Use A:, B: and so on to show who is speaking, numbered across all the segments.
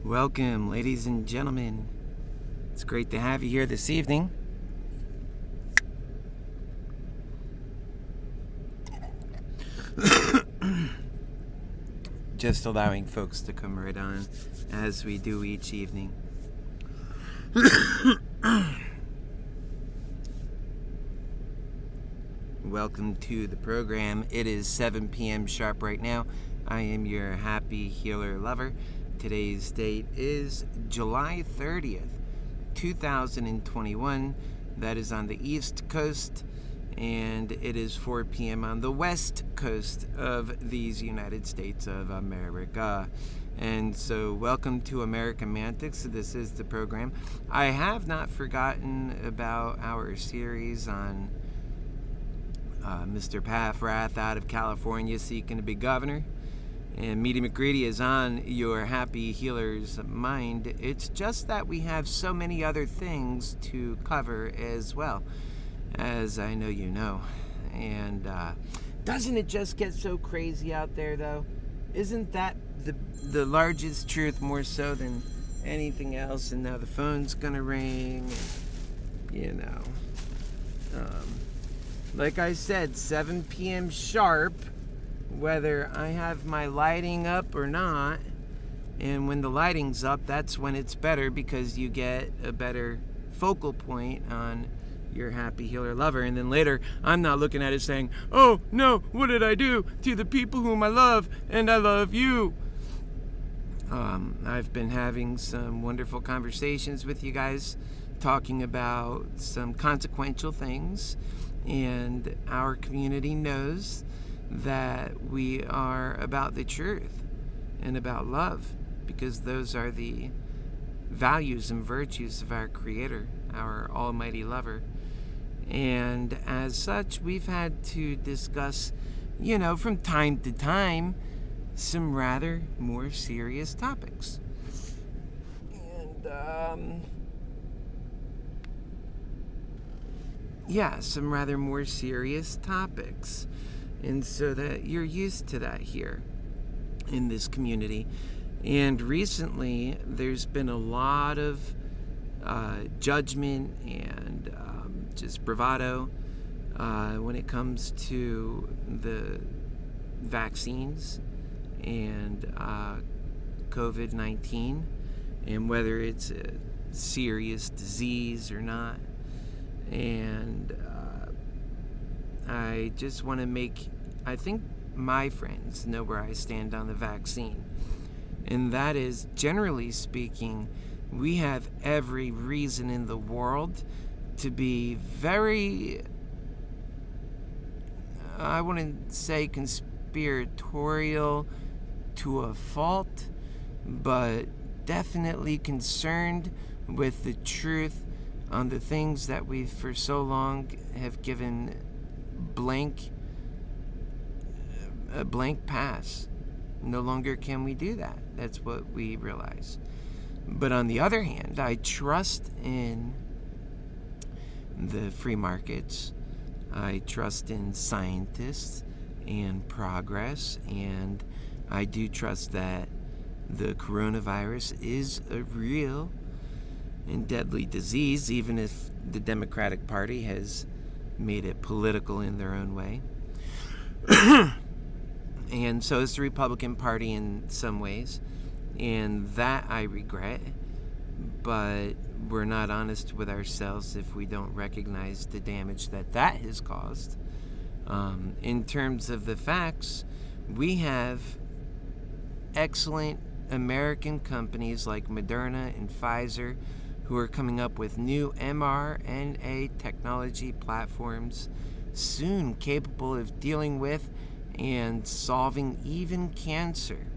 A: Welcome, ladies and gentlemen. It's great to have you here this evening. Just allowing folks to come right on as we do each evening. Welcome to the program. It is 7 p.m. sharp right now. I am your Happy Healer lover. Today's date is July 30th, 2021. That is on the East Coast, and it is 4 p.m. on the West Coast of these United States of America. And so welcome to AmericanMantics. This is the program. I have not forgotten about our series on Mr. Paffrath out of California seeking to be governor. And Meaty McGreedy is on your Happy Healer's mind. It's just that we have so many other things to cover as well, as I know you know. And doesn't it just get so crazy out there, though? Isn't that the largest truth, more so than anything else? And now the phone's gonna ring, and, you know. Like I said, 7 p.m. sharp, whether I have my lighting up or not. And when the lighting's up, that's when it's better, because you get a better focal point on your Happy Healer lover. And then later, I'm not looking at it saying, oh no, what did I do to the people whom I love, and I love you. I've been having some wonderful conversations with you guys, talking about some consequential things, and our community knows that we are about the truth and about love, because those are the values and virtues of our Creator, our almighty lover. And as such, we've had to discuss, from time to time, some rather more serious topics. And some rather more serious topics. And so that you're used to that here in this community. And recently, there's been a lot of judgment and just bravado when it comes to the vaccines and COVID-19, and whether it's a serious disease or not. And I just want to I think my friends know where I stand on the vaccine. And that is, generally speaking, we have every reason in the world to be very, I wouldn't say conspiratorial to a fault, but definitely concerned with the truth on the things that we for so long have given a blank pass. No longer can we do that. That's what we realize. But on the other hand, I trust in the free markets. I trust in scientists and progress, and I do trust that the coronavirus is a real and deadly disease, even if the Democratic Party has made it political in their own way. And so is the Republican Party in some ways, and that I regret. But we're not honest with ourselves if we don't recognize the damage that has caused. In terms of the facts, we have excellent American companies like Moderna and Pfizer who are coming up with new mRNA technology platforms, soon capable of dealing with and solving even cancer.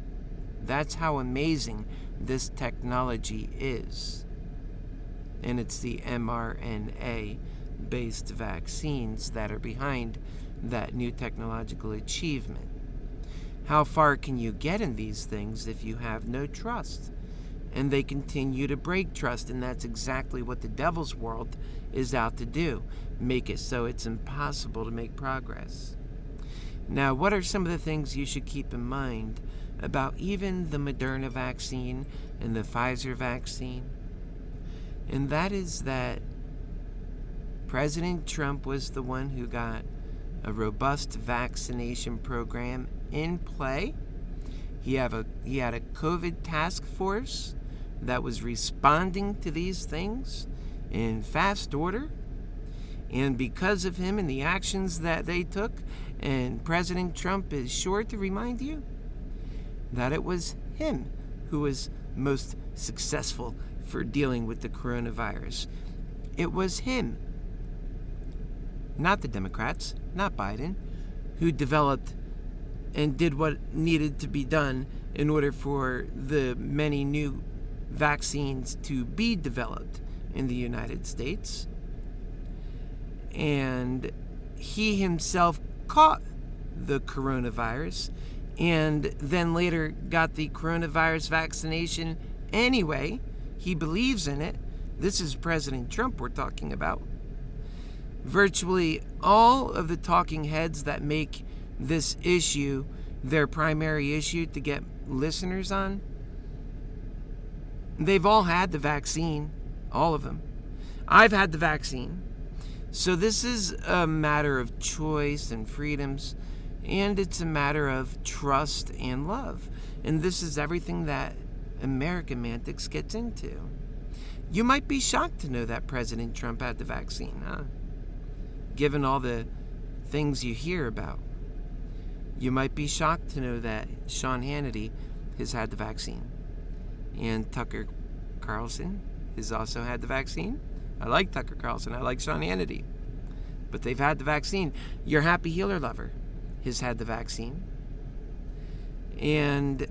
A: That's how amazing this technology is. And it's the mRNA-based vaccines that are behind that new technological achievement. How far can you get in these things if you have no trust? And they continue to break trust, and that's exactly what the devil's world is out to do. Make it so it's impossible to make progress. Now, what are some of the things you should keep in mind about even the Moderna vaccine and the Pfizer vaccine. And that is that President Trump was the one who got a robust vaccination program in play. He had a COVID task force that was responding to these things in fast order. And because of him and the actions that they took, and President Trump is sure to remind you that it was him who was most successful for dealing with the coronavirus. It was him, not the Democrats, not Biden, who developed and did what needed to be done in order for the many new vaccines to be developed in the United States. And he himself caught the coronavirus and then later got the coronavirus vaccination anyway. He believes in it. This is President Trump we're talking about. Virtually all of the talking heads that make this issue their primary issue to get listeners on, they've all had the vaccine, all of them. I've had the vaccine. So this is a matter of choice and freedoms, and it's a matter of trust and love. And this is everything that AmericanMantics gets into. You might be shocked to know that President Trump had the vaccine, huh? Given all the things you hear about. You might be shocked to know that Sean Hannity has had the vaccine. And Tucker Carlson has also had the vaccine. I like Tucker Carlson. I like Sean Hannity. But they've had the vaccine. Your HappyHealer lover has had the vaccine. And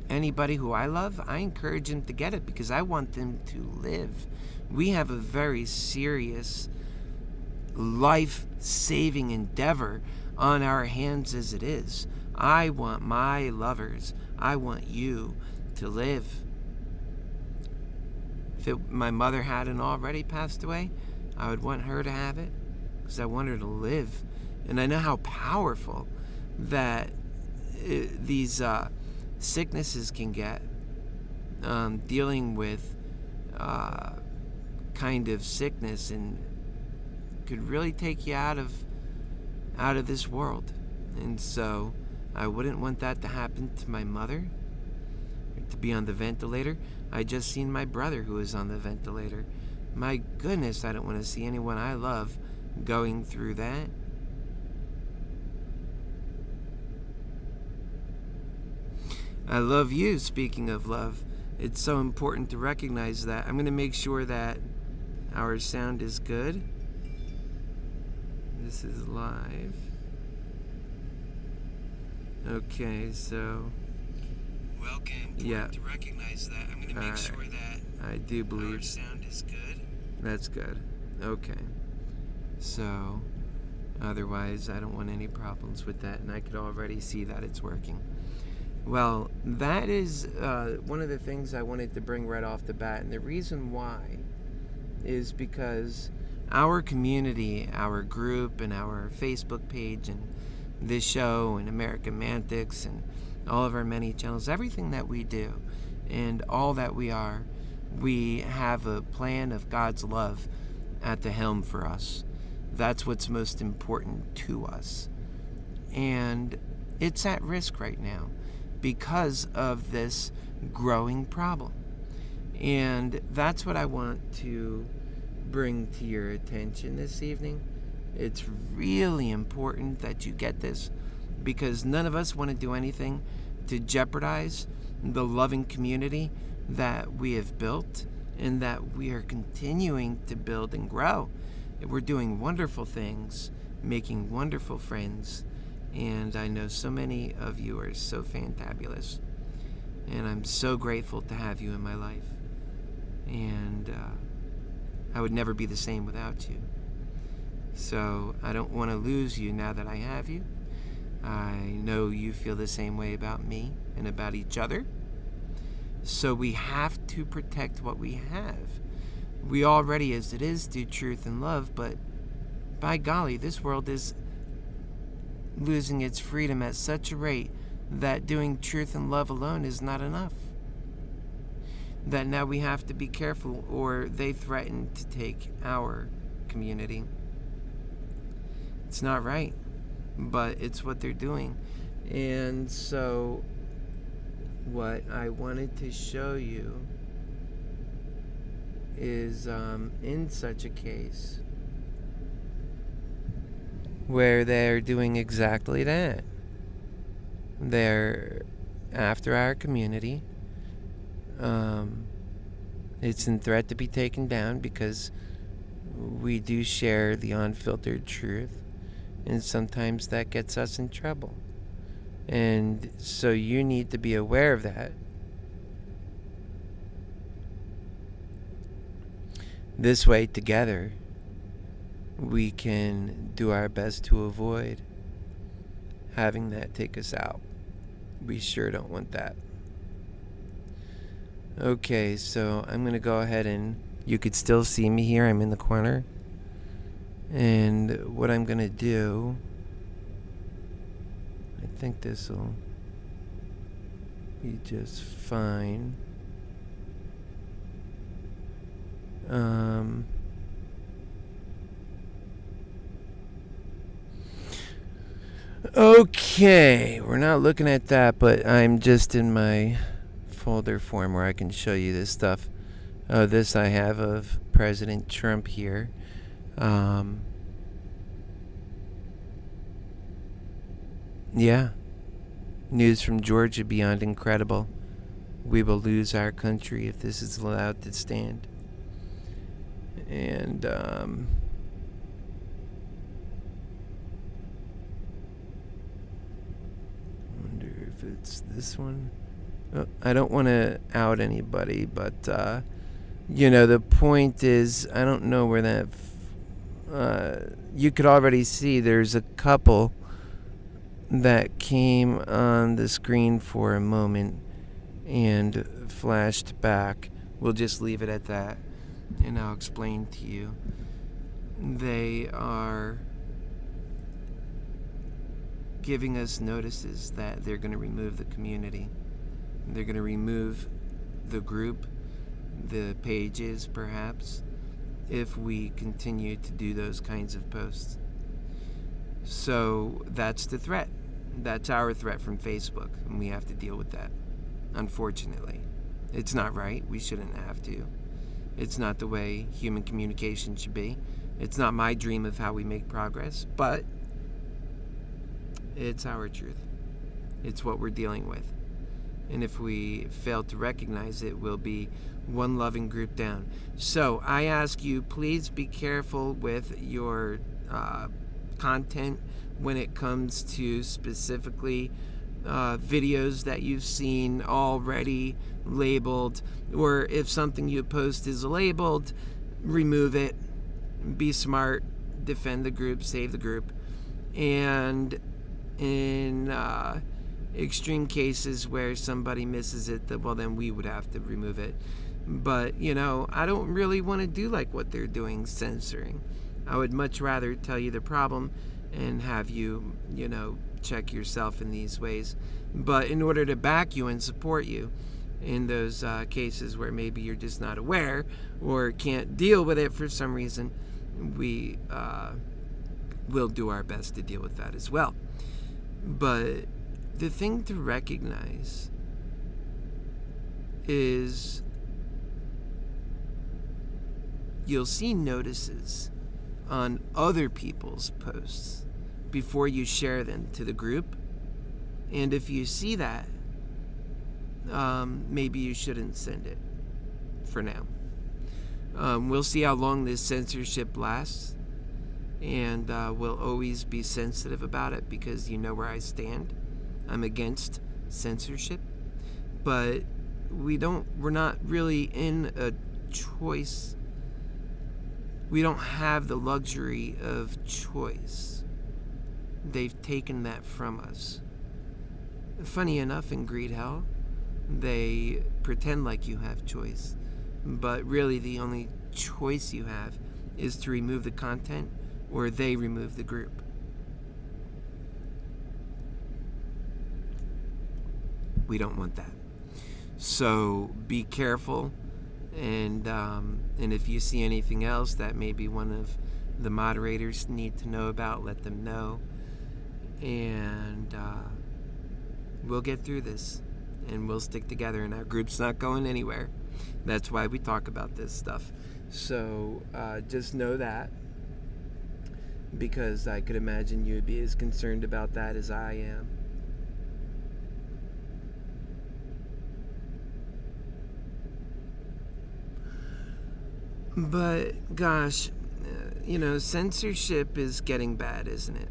A: anybody who I love, I encourage them to get it because I want them to live. We have a very serious life-saving endeavor on our hands as it is. I want my lovers, I want you to live. If my mother hadn't already passed away, I would want her to have it because I want her to live. And I know how powerful that these sicknesses can get. Dealing with kind of sickness and could really take you out of this world. And so I wouldn't want that to happen to my mother, or to be on the ventilator. I just seen my brother who is on the ventilator. My goodness, I don't want to see anyone I love going through that. I love you, speaking of love. It's so important to recognize that. I'm going to make sure that our sound is good. This is live. Okay, so... Welcome. Yeah. To recognize that. I'm going to make sure that I do believe our sound is good. That's good. Okay. So, otherwise, I don't want any problems with that, and I could already see that it's working. Well, that is one of the things I wanted to bring right off the bat, and the reason why is because our community, our group, and our Facebook page, and this show, and AmericanMantics, and all of our many channels, everything that we do, and all that we are, we have a plan of God's love at the helm for us. That's what's most important to us. And it's at risk right now because of this growing problem. And that's what I want to bring to your attention this evening. It's really important that you get this because none of us want to do anything to jeopardize the loving community that we have built and that we are continuing to build and grow. We're doing wonderful things, making wonderful friends, and I know so many of you are so fantabulous, and I'm so grateful to have you in my life, and I would never be the same without you. So I don't want to lose you now that I have you. I know you feel the same way about me and about each other. So we have to protect what we have. We already, as it is, do truth and love, but by golly, this world is losing its freedom at such a rate that doing truth and love alone is not enough. That now we have to be careful, or they threaten to take our community. It's not right, but it's what they're doing. And so what I wanted to show you is in such a case where they're doing exactly that. They're after our community. It's in threat to be taken down because we do share the unfiltered truth, and sometimes that gets us in trouble. And so you need to be aware of that. This way, together, we can do our best to avoid having that take us out. We sure don't want that. Okay, so I'm going to go ahead and you could still see me here. I'm in the corner. And what I'm going to do, I think this will be just fine. Okay, we're not looking at that, but I'm just in my folder form where I can show you this stuff. This I have of President Trump here. Yeah. News from Georgia beyond incredible. We will lose our country if this is allowed to stand. And wonder if it's this one. Oh, I don't want to out anybody, but the point is, I don't know where that you could already see there's a couple that came on the screen for a moment and flashed back. We'll just leave it at that, and I'll explain to you. They are giving us notices that they're going to remove the community. They're going to remove the group, the pages perhaps, if we continue to do those kinds of posts. So that's the threat. That's our threat from Facebook, and we have to deal with that. Unfortunately, it's not right. We shouldn't have to. It's not the way human communication should be. It's not my dream of how we make progress, but it's our truth. It's what we're dealing with. And if we fail to recognize it, we'll be one loving group down. So I ask you, please be careful with your content when it comes to specifically videos that you've seen already labeled, or if something you post is labeled, remove it. Be smart, defend the group, save the group. And in extreme cases where somebody misses it, well, then we would have to remove it. But I don't really want to do like what they're doing, censoring. I would much rather tell you the problem and have you check yourself in these ways. But in order to back you and support you in those cases where maybe you're just not aware or can't deal with it for some reason, we will do our best to deal with that as well. But the thing to recognize is you'll see notices on other people's posts before you share them to the group. And if you see that, maybe you shouldn't send it for now. We'll see how long this censorship lasts, and we'll always be sensitive about it because you know where I stand. I'm against censorship, but we're not really in a choice. We don't have the luxury of choice. They've taken that from us. Funny enough, in Greedhell, they pretend like you have choice, but really the only choice you have is to remove the content or they remove the group. We don't want that. So be careful, and if you see anything else that maybe one of the moderators need to know about, let them know, and we'll get through this, and we'll stick together, and our group's not going anywhere. That's why we talk about this stuff. So just know that, because I could imagine you would be as concerned about that as I am. But gosh, censorship is getting bad, isn't it?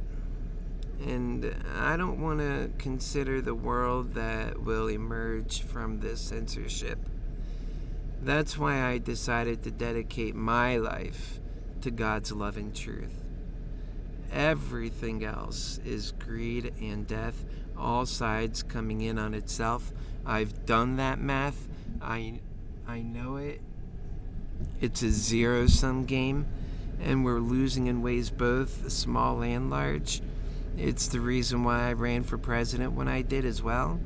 A: And I don't want to consider the world that will emerge from this censorship. That's why I decided to dedicate my life to God's love and truth. Everything else is greed and death, all sides coming in on itself. I've done that math. I know it. It's a zero-sum game, and we're losing in ways both small and large. It's the reason why I ran for president when I did as well,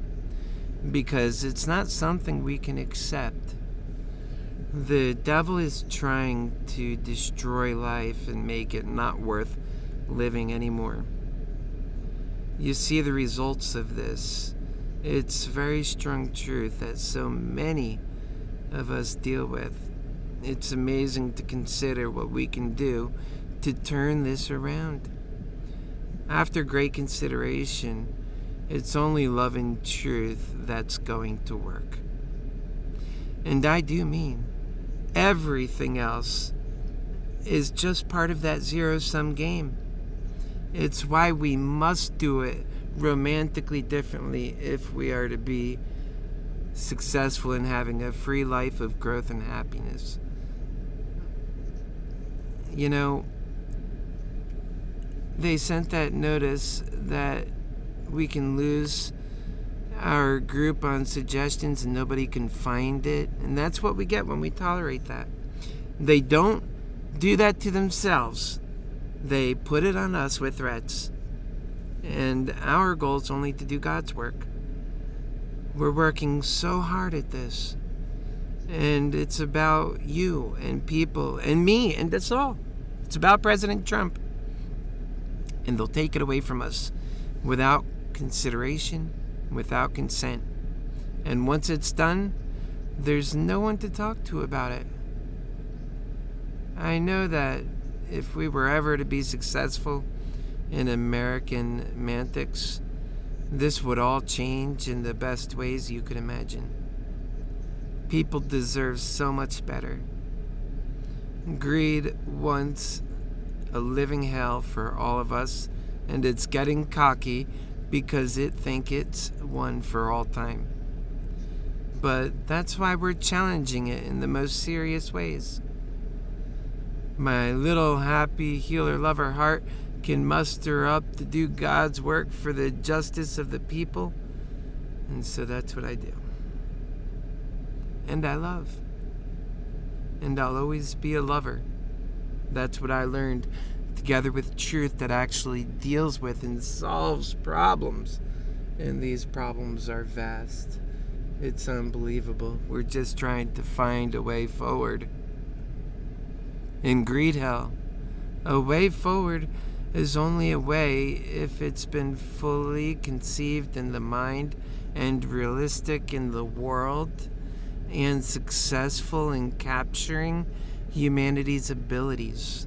A: because it's not something we can accept. The devil is trying to destroy life and make it not worth living anymore. You see the results of this. It's very strong truth that so many of us deal with. It's amazing to consider what we can do to turn this around. After great consideration, it's only love and truth that's going to work. And I do mean everything else is just part of that zero-sum game. It's why we must do it romantically differently if we are to be successful in having a free life of growth and happiness. They sent that notice that we can lose our group on suggestions and nobody can find it. And that's what we get when we tolerate that. They don't do that to themselves. They put it on us with threats. And our goal is only to do God's work. We're working so hard at this. And it's about you and people and me, and that's all. It's about President Trump. And they'll take it away from us without consideration, without consent. And once it's done, there's no one to talk to about it. I know that if we were ever to be successful in AmericanMantics, this would all change in the best ways you could imagine. People deserve so much better. Greed wants a living hell for all of us, and it's getting cocky because it thinks it's won for all time. But that's why we're challenging it in the most serious ways. My little happy healer lover heart can muster up to do God's work for the justice of the people, and so that's what I do. And I love. And I'll always be a lover. That's what I learned, together with truth that actually deals with and solves problems. And these problems are vast. It's unbelievable. We're just trying to find a way forward. In Greedhell, a way forward is only a way if it's been fully conceived in the mind and realistic in the world and successful in capturing humanity's abilities,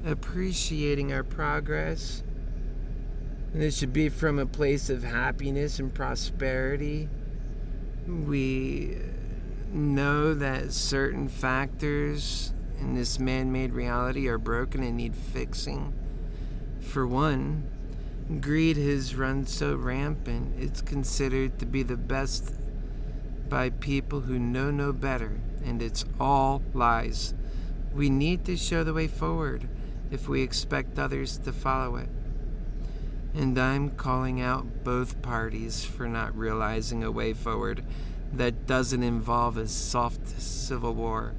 A: appreciating our progress. And it should be from a place of happiness and prosperity. We know that certain factors in this man-made reality are broken and need fixing. For one, greed has run so rampant, it's considered to be the best by people who know no better, and it's all lies. We need to show the way forward if we expect others to follow it. And I'm calling out both parties for not realizing a way forward that doesn't involve a soft civil war.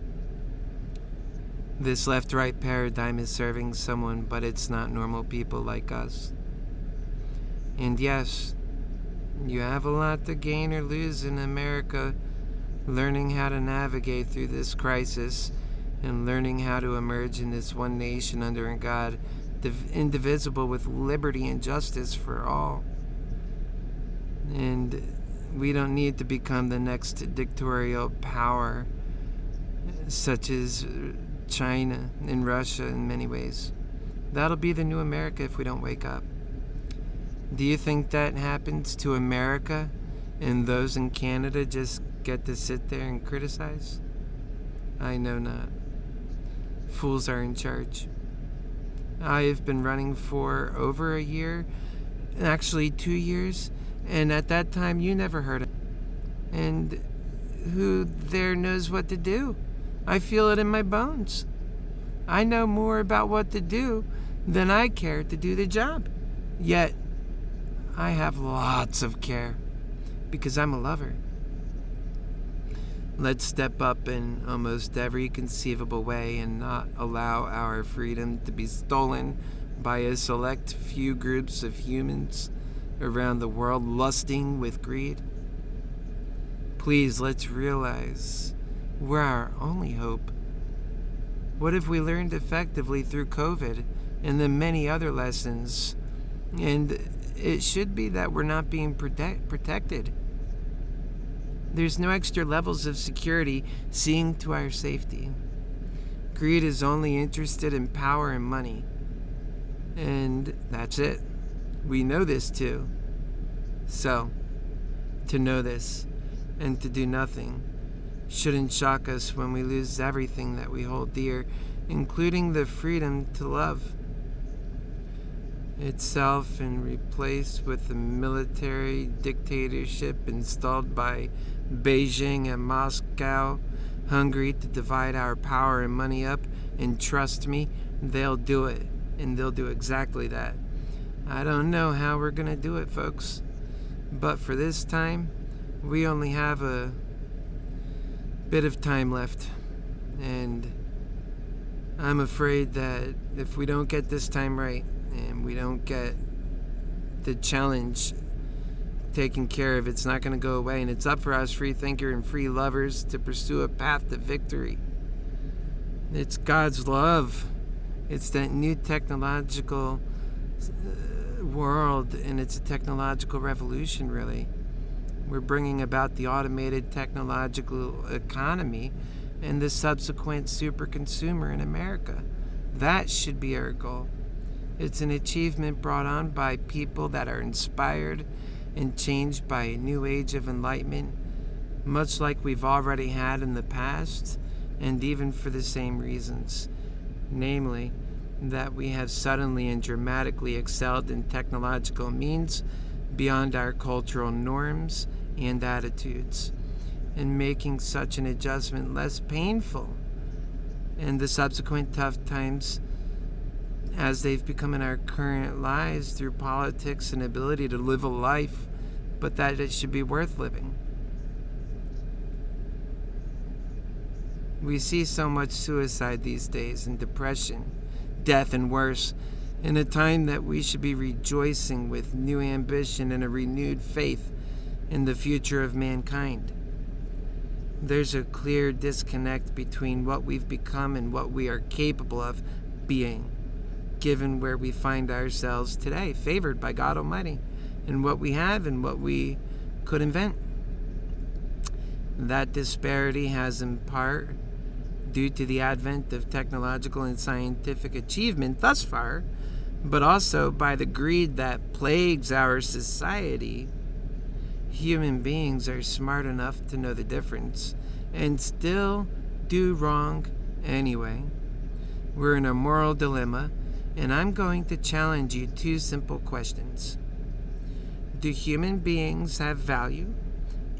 A: This left-right paradigm is serving someone, but it's not normal people like us. And yes, You have a lot to gain or lose in America, learning how to navigate through this crisis and learning how to emerge in this one nation under a God indivisible with liberty and justice for all. And we don't need to become the next dictatorial power such as China and Russia in many ways. That'll be the new America if we don't wake up. Do you think that happens to America and those in Canada just get to sit there and criticize? I know not. Fools are in charge. I have been running for over a year, actually 2 years, and at that time you never heard of it. And who there knows what to do? I feel it in my bones. I know more about what to do than I care to do the job. Yet, I have lots of care because I'm a lover. Let's step up in almost every conceivable way and not allow our freedom to be stolen by a select few groups of humans around the world lusting with greed. Please, let's realize we're our only hope. What have we learned effectively through COVID and the many other lessons? And it should be that we're not being protected. There's no extra levels of security seeing to our safety. Greed is only interested in power and money. And that's it. We know this too. So, to know this and to do nothing shouldn't shock us when we lose everything that we hold dear, including the freedom to love itself, and replaced with the military dictatorship installed by Beijing and Moscow, hungry to divide our power and money up. And trust me, they'll do it, and they'll do exactly that. I don't know how we're gonna do it, folks, but for this time we only have a bit of time left, and I'm afraid that if we don't get this time right and we don't get the challenge taken care of, it's not going to go away, and it's up for us free thinker and free lovers to pursue a path to victory. It's God's love. It's that new technological world, and it's a technological revolution, really. We're bringing about the automated technological economy and the subsequent super consumer in America. That should be our goal. It's an achievement brought on by people that are inspired and changed by a new age of enlightenment, much like we've already had in the past, and even for the same reasons. Namely, that we have suddenly and dramatically excelled in technological means beyond our cultural norms and attitudes, and making such an adjustment less painful, and the subsequent tough times as they've become in our current lives through politics and ability to live a life, but that it should be worth living. We see so much suicide these days, and depression, death, and worse, in a time that we should be rejoicing with new ambition and a renewed faith in the future of mankind. There's a clear disconnect between what we've become and what we are capable of being, given where we find ourselves today, favored by God Almighty, and what we have and what we could invent. That disparity has in part due to the advent of technological and scientific achievement thus far, but also by the greed that plagues our society. Human beings are smart enough to know the difference and still do wrong anyway. We're in a moral dilemma, and I'm going to challenge you 2 simple questions. Do human beings have value?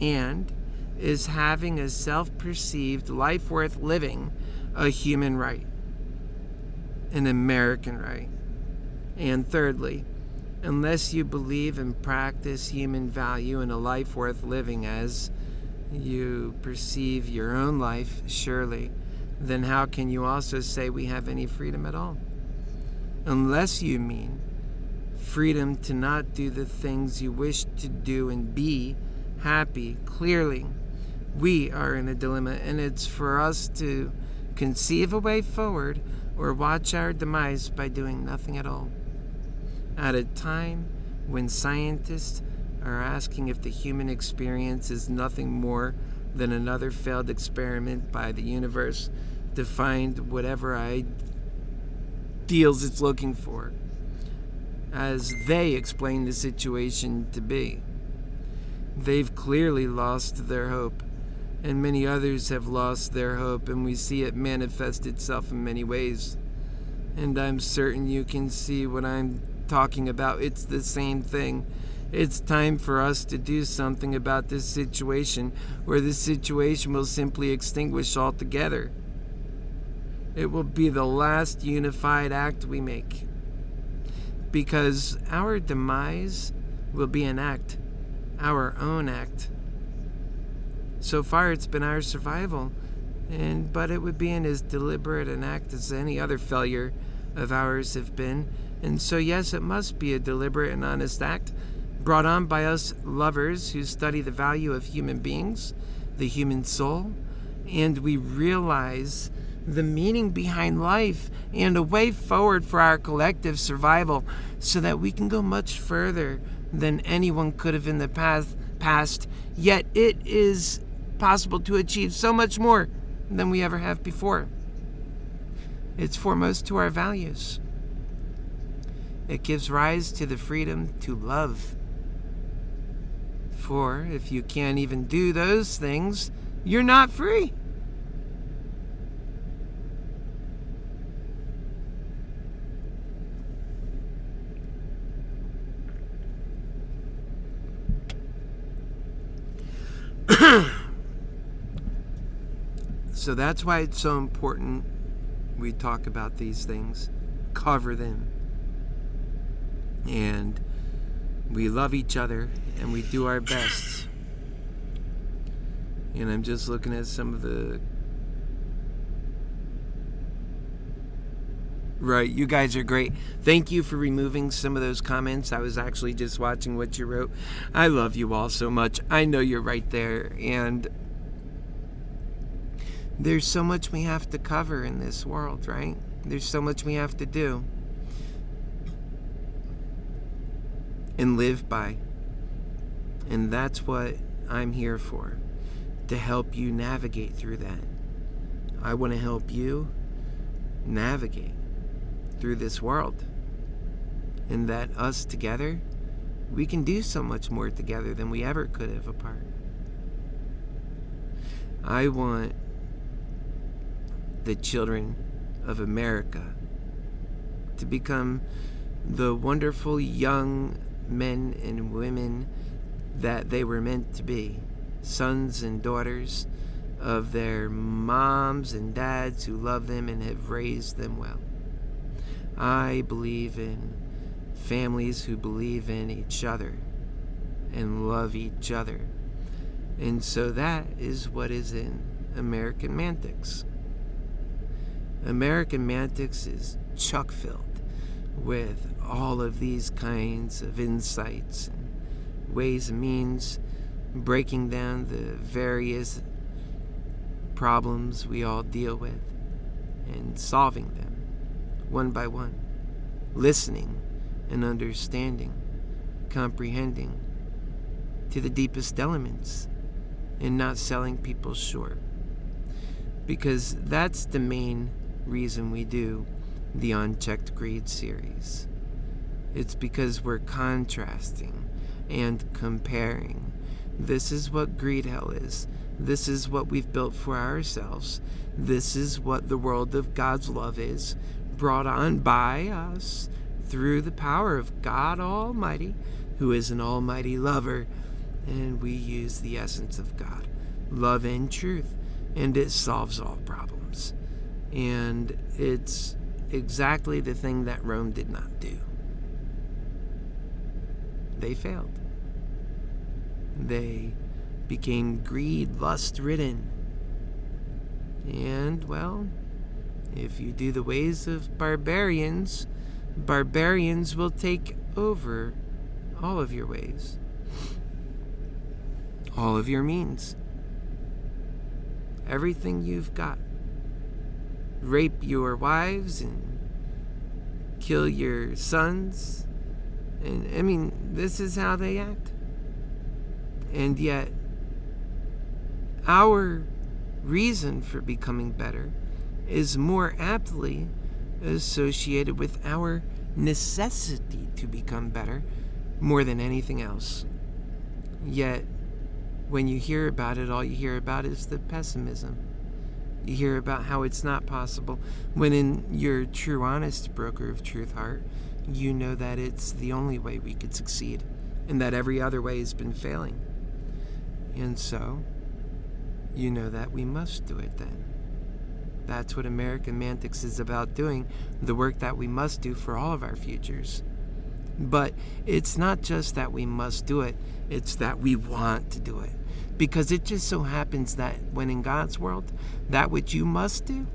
A: And is having a self-perceived life worth living a human right? An American right? And thirdly, unless you believe and practice human value and a life worth living as you perceive your own life, surely, then how can you also say we have any freedom at all? Unless you mean freedom to not do the things you wish to do and be happy. Clearly, we are in a dilemma, and it's for us to conceive a way forward or watch our demise by doing nothing at all. At a time when scientists are asking if the human experience is nothing more than another failed experiment by the universe to find whatever ideals it's looking for, as they explain the situation to be. They've clearly lost their hope, and many others have lost their hope, and we see it manifest itself in many ways. And I'm certain you can see what I'm talking about. It's the same thing. It's time for us to do something about this situation, or this situation will simply extinguish altogether. It will be the last unified act we make, because our demise will be an act, our own act. So far it's been our survival, but it would be in as deliberate an act as any other failure of ours have been. And so yes, it must be a deliberate and honest act brought on by us lovers who study the value of human beings, the human soul, and we realize the meaning behind life and a way forward for our collective survival, so that we can go much further than anyone could have in the past, yet it is possible to achieve so much more than we ever have before. It's foremost to our values. It gives rise to the freedom to love. For if you can't even do those things, you're not free. So that's why it's so important we talk about these things, cover them, and we love each other, and we do our best. And I'm just looking at some of the... Right, you guys are great. Thank you for removing some of those comments. I was actually just watching what you wrote. I love you all so much. I know you're right there, and there's so much we have to cover in this world, right? There's so much we have to do and live by. And that's what I'm here for, to help you navigate through that. I want to help you navigate through this world, and that us together, we can do so much more together than we ever could have apart. I want the children of America to become the wonderful young men and women that they were meant to be, sons and daughters of their moms and dads who love them and have raised them well. I believe in families who believe in each other and love each other. And so that is what is in AmericanMantics. AmericanMantics is chock-filled with all of these kinds of insights and ways and means, breaking down the various problems we all deal with and solving them one by one, listening and understanding, comprehending to the deepest elements, and not selling people short. Because that's the main reason we do the Unchecked Greed series. It's because we're contrasting and comparing. This is what Greedhell is. This is what we've built for ourselves. This is what the world of God's love is, brought on by us through the power of God Almighty, who is an almighty lover. And we use the essence of God, love and truth, and it solves all problems. And it's exactly the thing that Rome did not do. They failed. They became greed, lust-ridden. And, well, if you do the ways of barbarians, barbarians will take over all of your ways, all of your means, everything you've got. Rape your wives and kill your sons. And I mean, this is how they act. And yet, our reason for becoming better is more aptly associated with our necessity to become better more than anything else. Yet, when you hear about it, all you hear about is the pessimism. You hear about how it's not possible, when in your true, honest broker of truth heart, you know that it's the only way we could succeed, and that every other way has been failing. And so, you know that we must do it then. That's what AmericanMantics is about doing, the work that we must do for all of our futures. But it's not just that we must do it, it's that we want to do it. Because it just so happens that when in God's world, that which you must do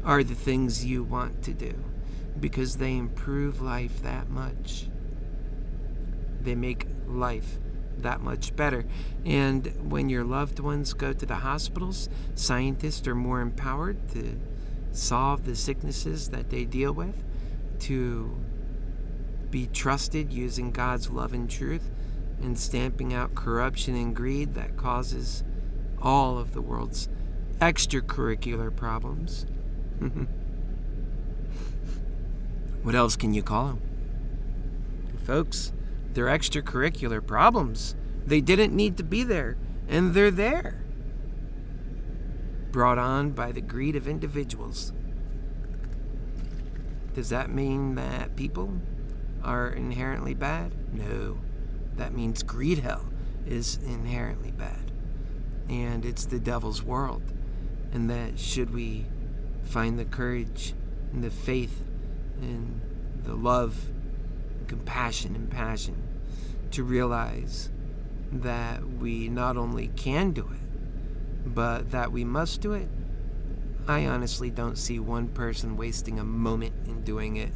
A: are the things you want to do. Because they improve life that much. They make life that much better. And when your loved ones go to the hospitals, scientists are more empowered to solve the sicknesses that they deal with, to be trusted using God's love and truth, and stamping out corruption and greed that causes all of the world's extracurricular problems. What else can you call them? Folks, they're extracurricular problems. They didn't need to be there, and they're there. Brought on by the greed of individuals. Does that mean that people are inherently bad? No. That means Greedhell is inherently bad. And it's the devil's world. And that should we find the courage and the faith and the love, and compassion and passion to realize that we not only can do it, but that we must do it, I honestly don't see one person wasting a moment in doing it,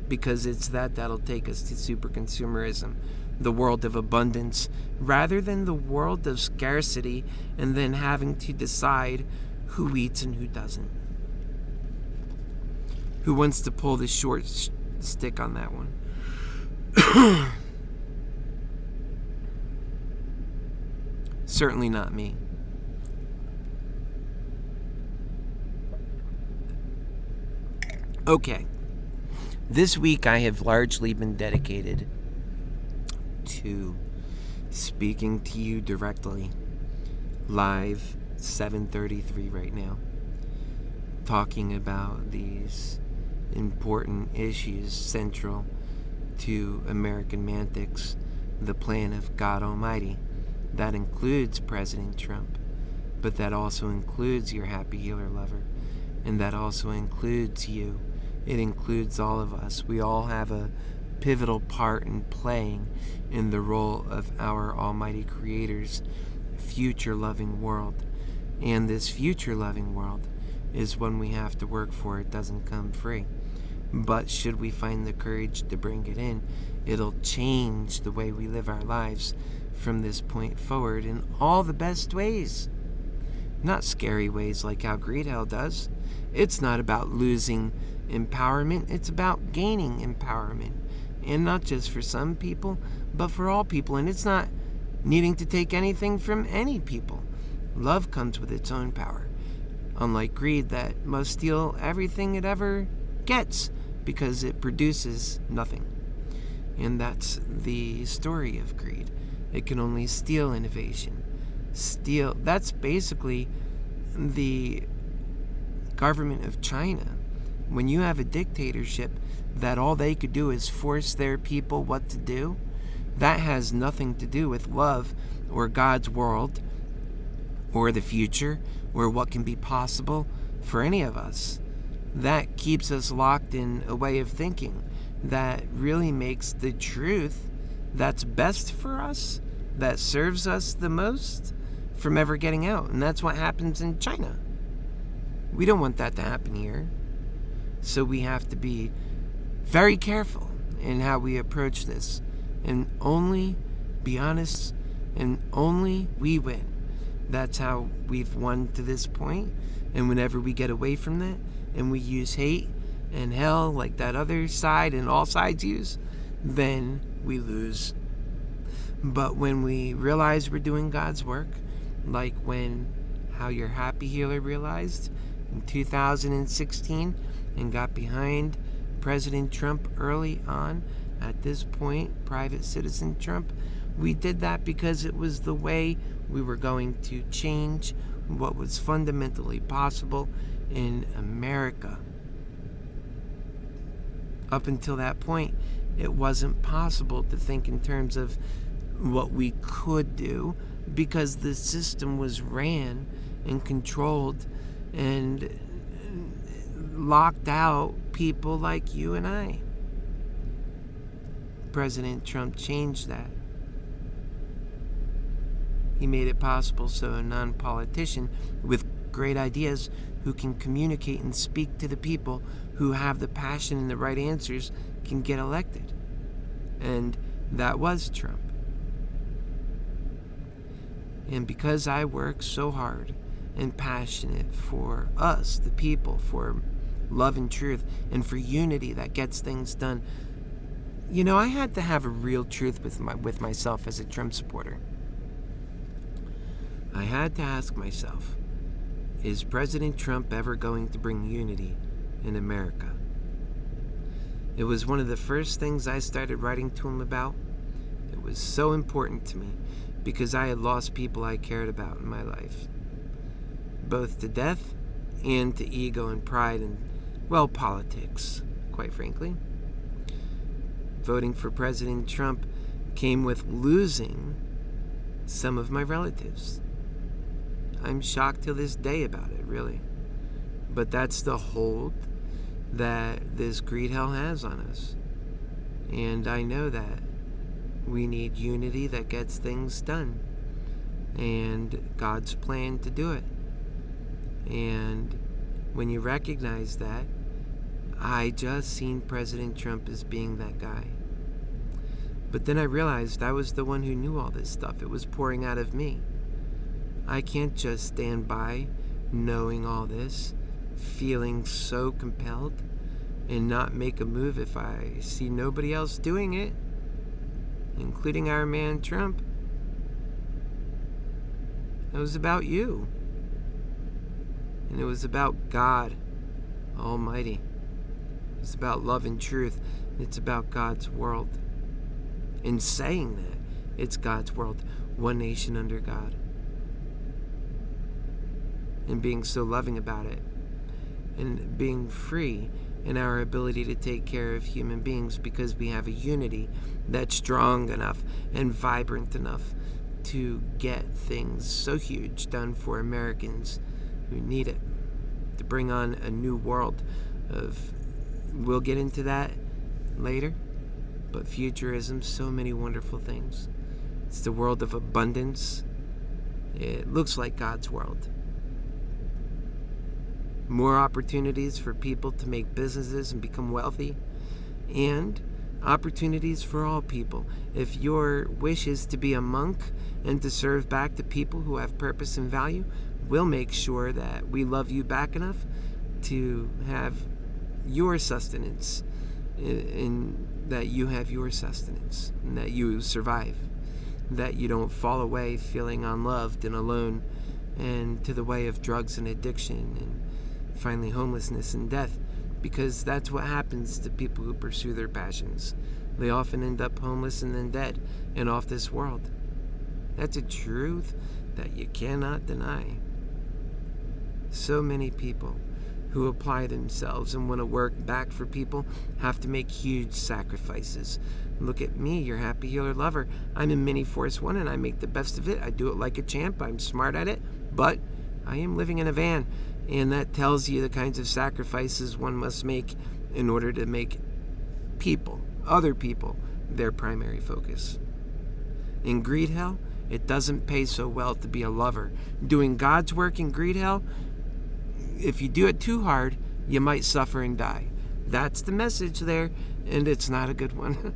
A: because it's that'll take us to super consumerism, the world of abundance, rather than the world of scarcity and then having to decide who eats and who doesn't. Who wants to pull the short stick on that one? Certainly not me. Okay. This week I have largely been dedicated to speaking to you directly, live, 7:33 right now, talking about these important issues central to AmericanMantics, the plan of God Almighty. That includes President Trump, but that also includes your HappyHealer lover, and that also includes you. It includes all of us. We all have a pivotal part in playing in the role of our Almighty Creator's future-loving world. And this future-loving world is one we have to work for. It doesn't come free. But should we find the courage to bring it in, it'll change the way we live our lives from this point forward in all the best ways. Not scary ways like how Greedhell does. It's not about losing empowerment, it's about gaining empowerment. And not just for some people, but for all people. And it's not needing to take anything from any people. Love comes with its own power. Unlike greed that must steal everything it ever gets because it produces nothing. And that's the story of greed. It can only steal innovation. That's basically the government of China. When you have a dictatorship that all they could do is force their people what to do, that has nothing to do with love or God's world or the future or what can be possible for any of us. That keeps us locked in a way of thinking that really makes the truth that's best for us, that serves us the most, from ever getting out. And that's what happens in China. We don't want that to happen here. So we have to be very careful in how we approach this. And only be honest, and only we win. That's how we've won to this point. And whenever we get away from that and we use hate and hell like that other side and all sides use, then we lose. But when we realize we're doing God's work, like how your HappyHealer realized in 2016 and got behind President Trump early on, at this point, private citizen Trump, we did that because it was the way we were going to change what was fundamentally possible in America. Up until that point, it wasn't possible to think in terms of what we could do because the system was ran and controlled and locked out people like you and I. President Trump changed that. He made it possible so a non-politician with great ideas who can communicate and speak to the people who have the passion and the right answers can get elected. And that was Trump. And because I work so hard and passionate for us, the people, for love and truth, and for unity that gets things done, I had to have a real truth with myself as a Trump supporter. I had to ask myself, is President Trump ever going to bring unity in America? It was one of the first things I started writing to him about. It was so important to me because I had lost people I cared about in my life, both to death and to ego and pride and, politics, quite frankly. Voting for President Trump came with losing some of my relatives. I'm shocked to this day about it, really. But that's the hold that this Greedhell has on us. And I know that we need unity that gets things done. And God's plan to do it. And when you recognize that, I just seen President Trump as being that guy. But then I realized I was the one who knew all this stuff. It was pouring out of me. I can't just stand by knowing all this, feeling so compelled, and not make a move if I see nobody else doing it, including our man Trump. It was about you. And it was about God Almighty. It's about love and truth. It's about God's world. In saying that, it's God's world, one nation under God. And being so loving about it. And being free in our ability to take care of human beings because we have a unity that's strong enough and vibrant enough to get things so huge done for Americans who need it. To bring on a new world of, we'll get into that later, but futurism, so many wonderful things. It's the world of abundance. It looks like God's world. More opportunities for people to make businesses and become wealthy, and opportunities for all people. If your wish is to be a monk and to serve back to people who have purpose and value, we'll make sure that we love you back enough to have your sustenance, and that you have your sustenance, and that you survive, that you don't fall away feeling unloved and alone, and to the way of drugs and addiction, and finally homelessness and death, because that's what happens to people who pursue their passions. They often end up homeless and then dead and off this world. That's a truth that you cannot deny. So many people who apply themselves and want to work back for people have to make huge sacrifices. Look at me, your HappyHealer lover. I'm in Mini Force 1 and I make the best of it. I do it like a champ. I'm smart at it, but I am living in a van. And that tells you the kinds of sacrifices one must make in order to make people, other people, their primary focus. In Greedhell, it doesn't pay so well to be a lover. Doing God's work in Greedhell, if you do it too hard, you might suffer and die. That's the message there, and it's not a good one.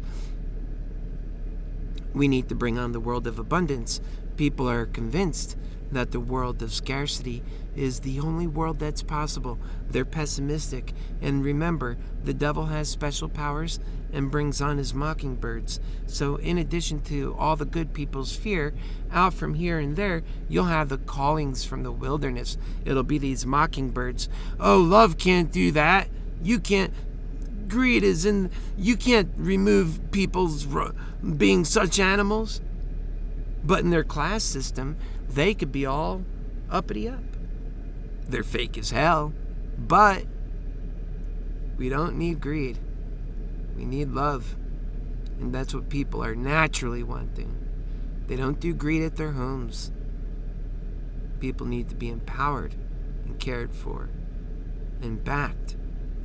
A: We need to bring on the world of abundance. People are convinced that the world of scarcity is the only world that's possible. They're pessimistic. And remember, the devil has special powers and brings on his mockingbirds. So in addition to all the good people's fear, out from here and there, you'll have the callings from the wilderness. It'll be these mockingbirds. Oh, love can't do that. You can't. Greed is in. You can't remove people's being such animals. But in their class system, they could be all uppity up. They're fake as hell. But we don't need greed. We need love. And that's what people are naturally wanting. They don't do greed at their homes. People need to be empowered and cared for and backed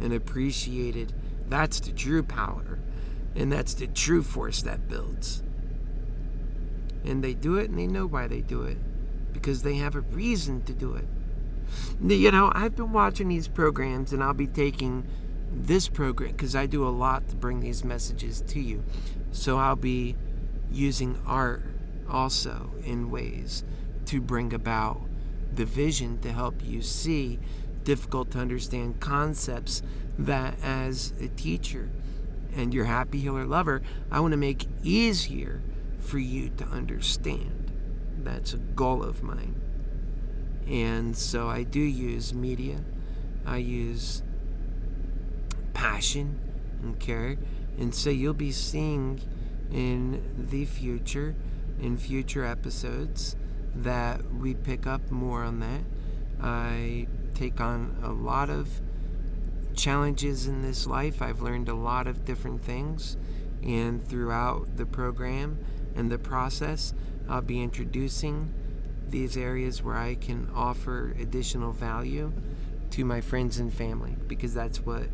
A: and appreciated. That's the true power. And that's the true force that builds. And they do it, and they know why they do it. Because they have a reason to do it. You know, I've been watching these programs, and I'll be taking this program, because I do a lot to bring these messages to you. So I'll be using art also in ways to bring about the vision to help you see difficult to understand concepts that, as a teacher and your happy healer lover, I want to make easier for you to understand. That's a goal of mine. And so I do use media. I use passion and care. And so you'll be seeing in the future, in future episodes, that we pick up more on that. I take on a lot of challenges in this life. I've learned a lot of different things. And throughout the program and the process, I'll be introducing these areas where I can offer additional value to my friends and family, because that's what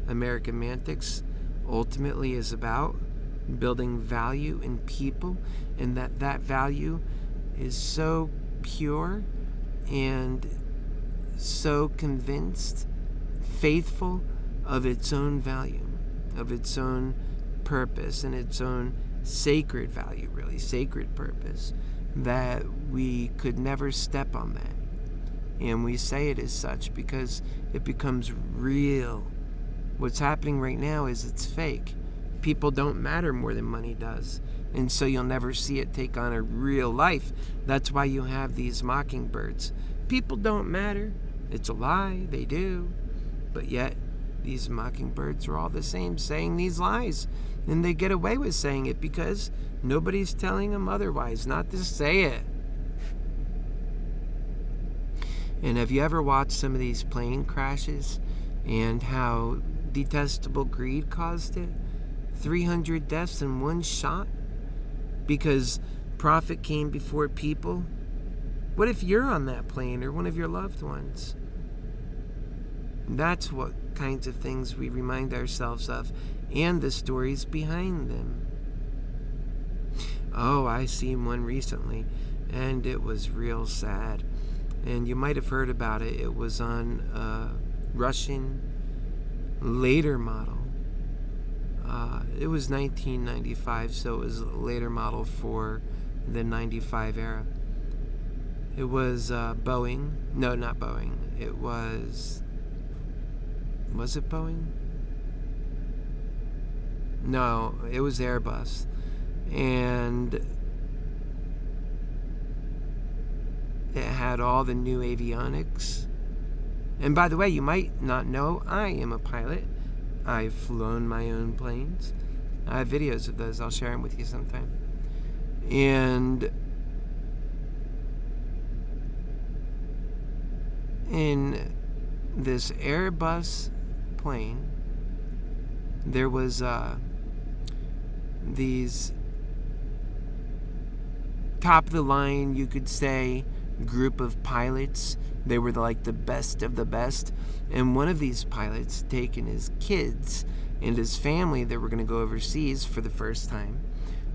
A: AmericanMantics ultimately is about, building value in people, and that value is so pure and so convinced, faithful of its own value, of its own purpose, and its own sacred value, really sacred purpose, that we could never step on that. And we say it as such because it becomes real. What's happening right now is it's fake. People don't matter more than money does. And so you'll never see it take on a real life. That's why you have these mockingbirds. People don't matter. It's a lie. They do. But yet, these mockingbirds are all the same, saying these lies. And they get away with saying it because nobody's telling them otherwise, not to say it. And have you ever watched some of these plane crashes and how detestable greed caused it? 300 deaths in one shot because profit came before people. What if you're on that plane or one of your loved ones? That's what kinds of things we remind ourselves of, and the stories behind them. Oh, I seen one recently, and it was real sad. And you might have heard about it. It was on a Russian later model. It was 1995, so it was a later model for the 95 era. It was Boeing. No, not Boeing. It was it Boeing? No, it was Airbus. And it had all the new avionics. And by the way, you might not know, I am a pilot. I've flown my own planes. I have videos of those. I'll share them with you sometime. And in this Airbus plane, there was these top of the line, you could say, group of pilots. They were like the best of the best. And one of these pilots taken his kids and his family that were going to go overseas for the first time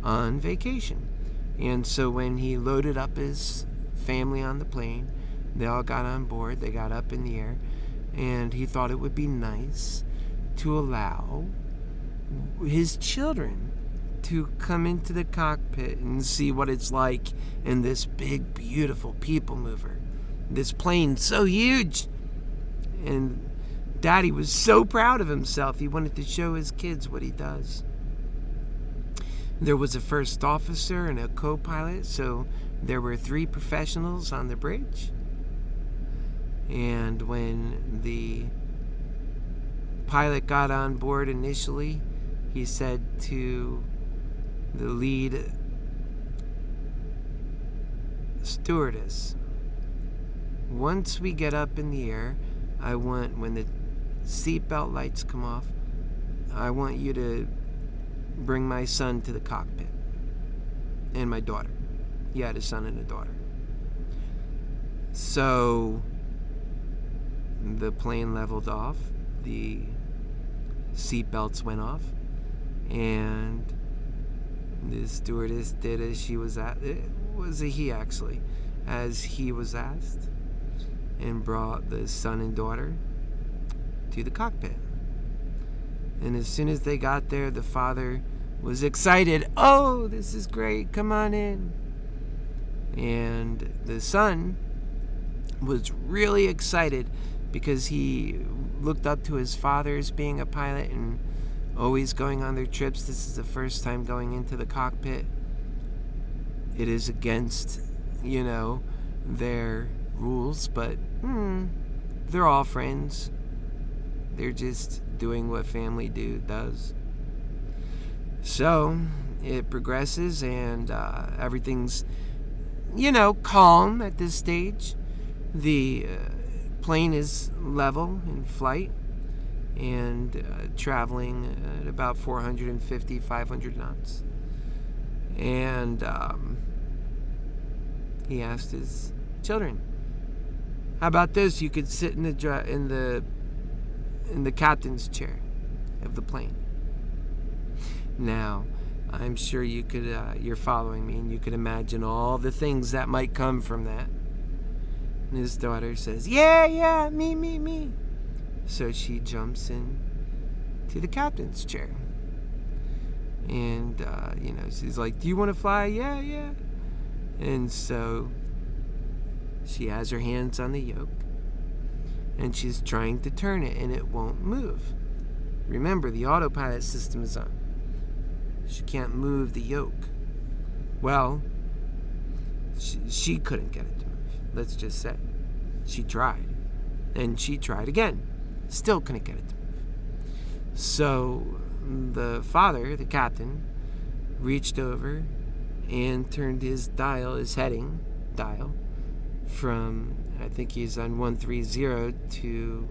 A: on vacation. And so when he loaded up his family on the plane, they all got on board. They got up in the air. And he thought it would be nice to allow his children to come into the cockpit and see what it's like in this big, beautiful people mover. This plane so huge. And Daddy was so proud of himself. He wanted to show his kids what he does. There was a first officer and a co-pilot, so there were 3 professionals on the bridge. And when the pilot got on board initially, he said to the lead stewardess, once we get up in the air, I want, when the seatbelt lights come off, I want you to bring my son to the cockpit. And my daughter. He had a son and a daughter. So the plane leveled off, the seatbelts went off, and the stewardess did as she was asked. It was a he, actually, as he was asked, and brought the son and daughter to the cockpit. And as soon as they got there, the father was excited. Oh, this is great. Come on in. And the son was really excited because he looked up to his father as being a pilot and always going on their trips. This is the first time going into the cockpit. It is against, their rules, but they're all friends. They're just doing what family does. So it progresses, and everything's, calm at this stage. The plane is level in flight and traveling at about 450, 500 knots. And he asked his children, "How about this? You could sit in the captain's chair of the plane." Now, I'm sure you could, you're following me, and you could imagine all the things that might come from that. And his daughter says, yeah, me. So she jumps in to the captain's chair. And, she's like, "Do you want to fly?" Yeah. And so she has her hands on the yoke, and she's trying to turn it, and it won't move. Remember, the autopilot system is on. She can't move the yoke. Well, she couldn't get it to move. Let's just say. She tried. And she tried again. Still couldn't get it to move. So the father, the captain, reached over and turned his heading dial from, I think he's on 130 to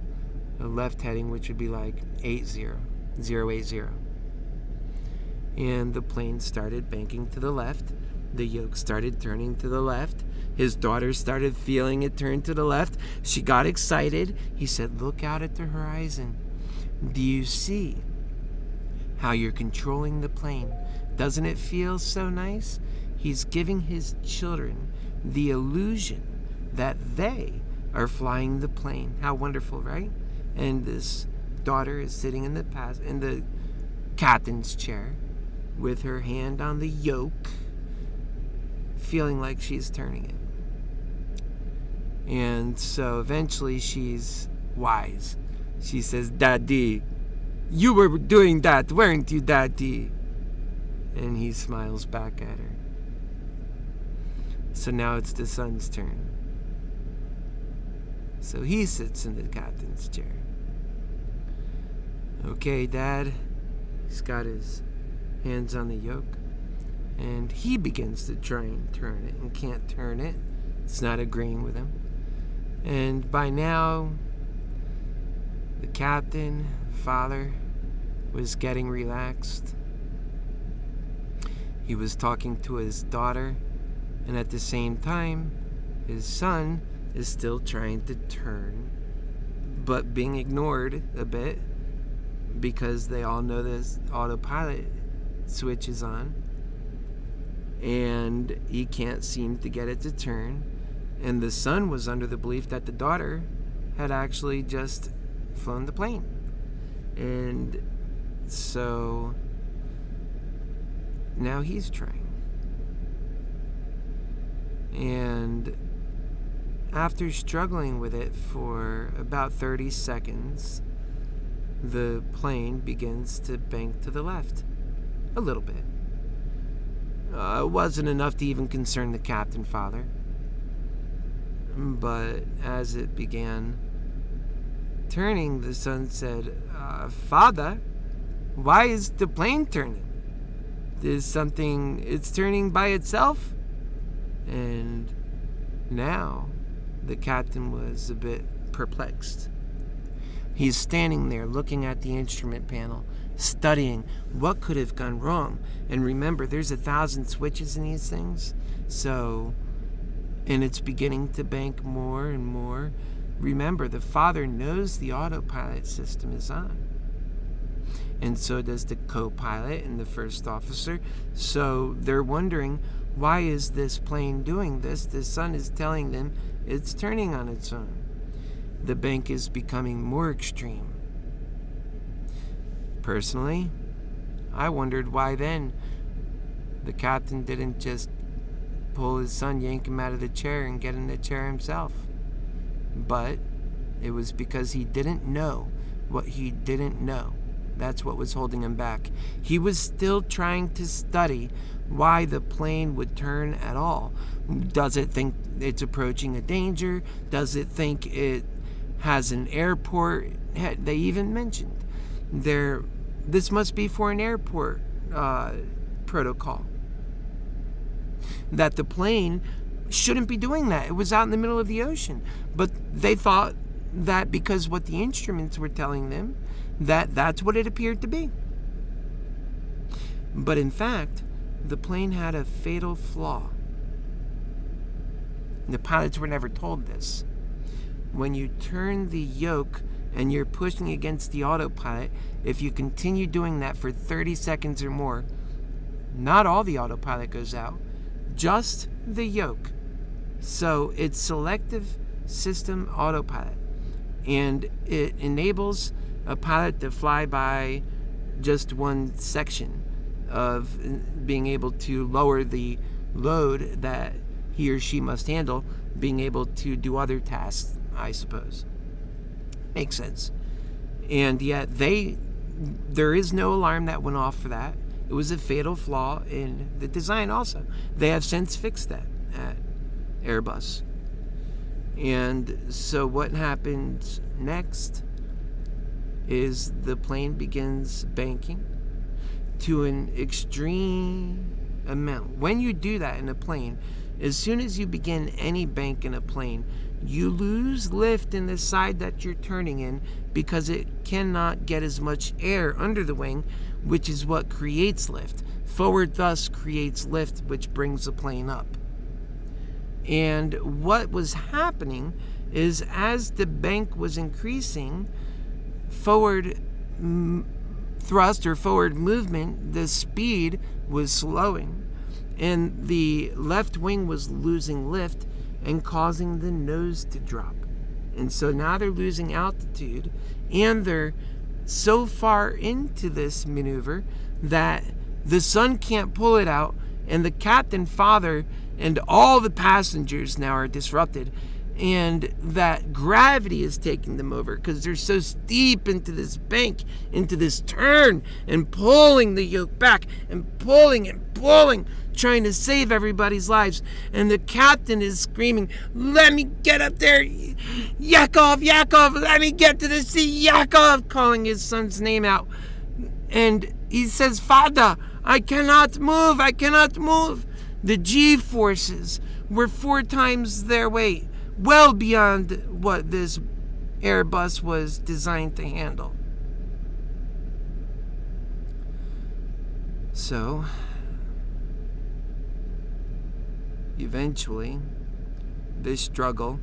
A: a left heading, which would be like 080. And the plane started banking to the left. The yoke started turning to the left. His daughter started feeling it turn to the left. She got excited. He said, "Look out at the horizon. Do you see how you're controlling the plane? Doesn't it feel so nice?" He's giving his children the illusion that they are flying the plane. How wonderful, right? And this daughter is sitting in the captain's chair with her hand on the yoke, feeling like she's turning it. And so eventually she's wise. She says, "Daddy, you were doing that, weren't you, Daddy?" And he smiles back at her. So now it's the son's turn. So he sits in the captain's chair. "Okay, Dad." He's got his hands on the yoke, and he begins to try and turn it and can't turn it. It's not agreeing with him. And by now, the captain, father, was getting relaxed. He was talking to his daughter, and at the same time, his son is still trying to turn, but being ignored a bit because they all know this autopilot switch is on, and he can't seem to get it to turn. And the son was under the belief that the daughter had actually just flown the plane. And so now he's trying. And after struggling with it for about 30 seconds, the plane begins to bank to the left. A little bit. It wasn't enough to even concern the captain, Father. But as it began turning, the son said, Father, why is the plane turning? It's turning by itself? And now the captain was a bit perplexed. He's standing there looking at the instrument panel, studying what could have gone wrong. And remember, there's 1,000 switches in these things. And it's beginning to bank more and more. Remember, the father knows the autopilot system is on. And so does the co-pilot and the first officer. So they're wondering, why is this plane doing this? The son is telling them it's turning on its own. The bank is becoming more extreme. Personally, I wondered why then the captain didn't just pull his son, yank him out of the chair, and get in the chair himself. But it was because he didn't know what he didn't know. That's what was holding him back. He was still trying to study why the plane would turn at all. Does it think it's approaching a danger? Does it think it has an airport? They even mentioned this must be for an airport protocol. That the plane shouldn't be doing that. It was out in the middle of the ocean. But they thought that because what the instruments were telling them, that's what it appeared to be. But in fact, the plane had a fatal flaw. The pilots were never told this. When you turn the yoke and you're pushing against the autopilot, if you continue doing that for 30 seconds or more, not all the autopilot goes out, just the yoke. So it's selective system autopilot, and it enables a pilot to fly by just one section of being able to lower the load that he or she must handle, being able to do other tasks, I suppose. Makes sense. And yet there is no alarm that went off for that. It was a fatal flaw in the design also. They have since fixed that at Airbus. And so what happens next is the plane begins banking to an extreme amount. When you do that in a plane, as soon as you begin any bank in a plane, you lose lift in the side that you're turning in because it cannot get as much air under the wing, which is what creates lift. Forward thus creates lift, which brings the plane up. And what was happening is as the bank was increasing, forward thrust or forward movement, the speed was slowing, and the left wing was losing lift and causing the nose to drop. And so now they're losing altitude, and they're so far into this maneuver that the son can't pull it out, and the captain, father, and all the passengers now are disrupted, and that gravity is taking them over because they're so steep into this bank, into this turn, and pulling the yoke back and pulling, trying to save everybody's lives. And the captain is screaming, "Let me get up there, Yakov, let me get to the sea, Yakov," calling his son's name out. And he says, "Father, I cannot move. The G-forces were 4 times their weight, well beyond what this Airbus was designed to handle." So, eventually, this struggle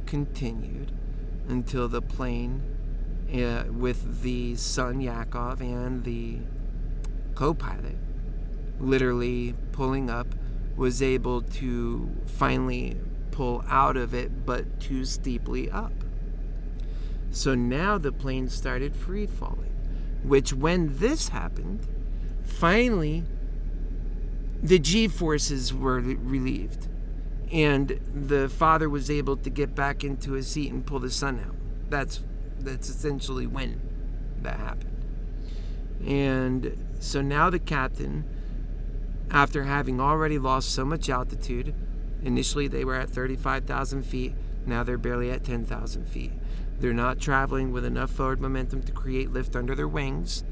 A: continued until the plane, with the son Yakov and the co-pilot literally pulling up, was able to finally pull out of it, but too steeply up. So now the plane started free falling. which when this happened, finally the G-forces were relieved, and the father was able to get back into his seat and pull the son out. That's essentially when that happened. And so now the captain, after having already lost so much altitude, initially they were at 35,000 feet, now they're barely at 10,000 feet. They're not traveling with enough forward momentum to create lift under their wings.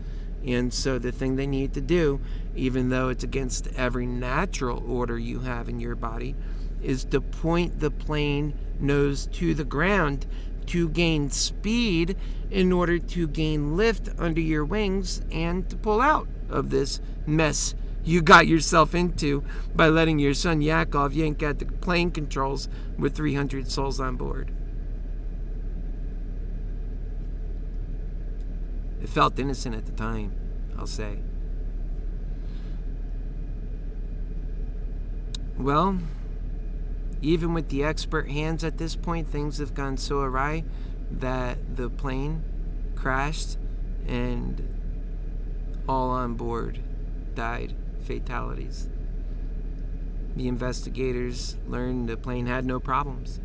A: And so the thing they need to do, even though it's against every natural order you have in your body, is to point the plane nose to the ground to gain speed in order to gain lift under your wings and to pull out of this mess you got yourself into by letting your son Yakov yank at the plane controls with 300 souls on board. It felt innocent at the time, I'll say. Well, even with the expert hands at this point, things have gone so awry that the plane crashed and all on board died. Fatalities. The investigators learned the plane had no problems.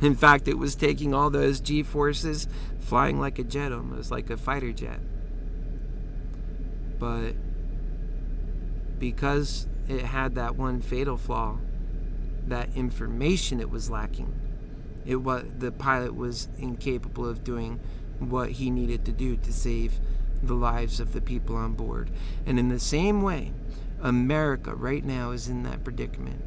A: In fact, it was taking all those G-forces, flying like a jet, almost like a fighter jet. But because it had that one fatal flaw, that information it was lacking, the pilot was incapable of doing what he needed to do to save the lives of the people on board. And in the same way, America right now is in that predicament.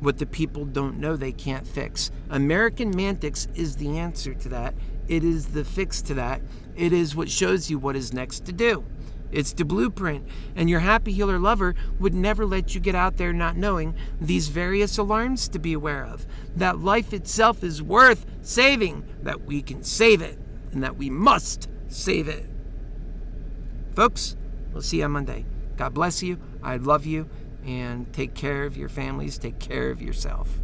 A: What the people don't know, they can't fix. AmericanMantics is the answer to that. It is the fix to that. It is what shows you what is next to do. It's the blueprint. And your HappyHealer lover would never let you get out there not knowing these various alarms to be aware of. That life itself is worth saving, that we can save it, and that we must save it. Folks, we'll see you on Monday. God bless you. I love you. And take care of your families. Take care of yourself.